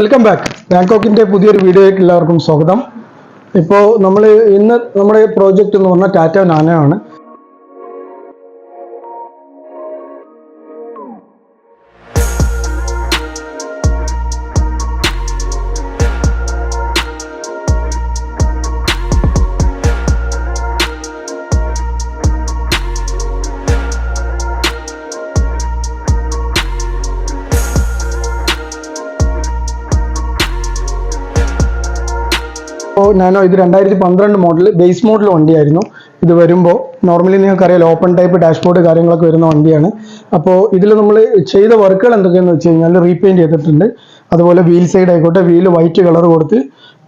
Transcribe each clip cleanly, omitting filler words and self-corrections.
Welcome back. ബാങ്കോക്കിൻ്റെ പുതിയൊരു വീഡിയോയ്ക്ക് എല്ലാവർക്കും സ്വാഗതം. ഇപ്പോൾ ഇന്ന് നമ്മുടെ പ്രോജക്റ്റ് എന്ന് പറഞ്ഞാൽ ടാറ്റ നാനോ ആണ്. നാനോ ഇത് 2012 മോഡൽ ബേസ് മോഡൽ വണ്ടിയായിരുന്നു. ഇത് വരുമ്പോൾ നോർമലി നിങ്ങൾക്കറിയാലോ ഓപ്പൺ ടൈപ്പ് ഡാഷ്ബോർഡ് കാര്യങ്ങളൊക്കെ വരുന്ന വണ്ടിയാണ്. അപ്പോൾ ഇതിൽ നമ്മൾ ചെയ്ത വർക്കുകൾ എന്തൊക്കെയാണെന്ന് വെച്ച് കഴിഞ്ഞാൽ റീപെയിൻറ്റ് ചെയ്തിട്ടുണ്ട്. അതുപോലെ വീൽ സൈഡ് ആയിക്കോട്ടെ, വീല് വൈറ്റ് കളർ കൊടുത്ത്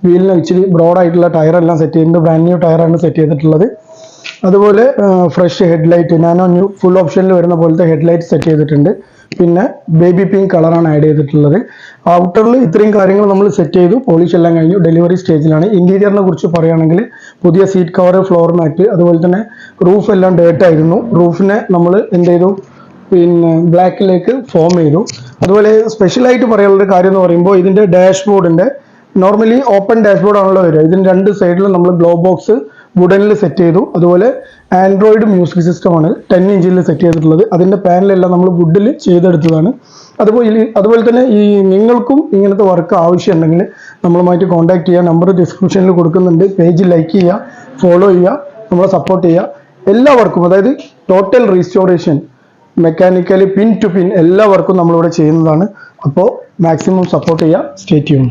വീലിന് ഇച്ചിരി ബ്രോഡായിട്ടുള്ള ടയറെല്ലാം സെറ്റ് ചെയ്തിട്ടുണ്ട്. ബ്രാൻഡ് ന്യൂ ടയറാണ് സെറ്റ് ചെയ്തിട്ടുള്ളത്. അതുപോലെ fresh headlight, nano new full ഓപ്ഷനിൽ വരുന്ന പോലത്തെ ഹെഡ്ലൈറ്റ് സെറ്റ് ചെയ്തിട്ടുണ്ട്. പിന്നെ ബേബി പിങ്ക് കളറാണ് ആഡ് ചെയ്തിട്ടുള്ളത്. ഔട്ടറിൽ ഇത്രയും കാര്യങ്ങൾ നമ്മൾ സെറ്റ് ചെയ്തു, പോളിഷ് എല്ലാം കഴിഞ്ഞു, ഡെലിവറി സ്റ്റേജിലാണ്. ഇന്റീരിയറിനെ കുറിച്ച് പറയുകയാണെങ്കിൽ പുതിയ സീറ്റ് കവർ, ഫ്ലോർ മാറ്റ്, അതുപോലെ തന്നെ റൂഫ് എല്ലാം ഡേർട്ടായിരുന്നു. റൂഫിനെ നമ്മൾ എന്ത് ചെയ്തു, പിന്നെ ബ്ലാക്കിലേക്ക് ഫോം ചെയ്തു. അതുപോലെ സ്പെഷ്യലായിട്ട് പറയാനുള്ള കാര്യം എന്ന് പറയുമ്പോൾ ഇതിൻ്റെ ഡാഷ്ബോർഡിൻ്റെ നോർമലി ഓപ്പൺ ഡാഷ്ബോർഡ് ആണല്ലോ വരിക. ഇതിന് രണ്ട് സൈഡിലും നമ്മൾ ഗ്ലോ ബോക്സ് വുഡനിൽ സെറ്റ് ചെയ്തു. അതുപോലെ ആൻഡ്രോയിഡ് മ്യൂസിക് സിസ്റ്റമാണ് 10 ഇഞ്ചിൽ സെറ്റ് ചെയ്തിട്ടുള്ളത്. അതിൻ്റെ പാനലെല്ലാം നമ്മൾ വുഡിൽ ചെയ്തെടുത്തതാണ്. അതുപോലെ തന്നെ നിങ്ങൾക്കും ഇങ്ങനത്തെ വർക്ക് ആവശ്യമുണ്ടെങ്കിൽ നമ്മളുമായിട്ട് കോൺടാക്ട് ചെയ്യുക. നമ്പർ ഡിസ്ക്രിപ്ഷനിൽ കൊടുക്കുന്നുണ്ട്. പേജ് ലൈക്ക് ചെയ്യുക, ഫോളോ ചെയ്യുക, നമ്മളെ സപ്പോർട്ട് ചെയ്യുക. എല്ലാ വർക്കും, അതായത് total restoration, mechanically pin to pin എല്ലാ വർക്കും നമ്മളിവിടെ ചെയ്യുന്നതാണ്. അപ്പോൾ മാക്സിമം സപ്പോർട്ട് ചെയ്യുക. Stay tune.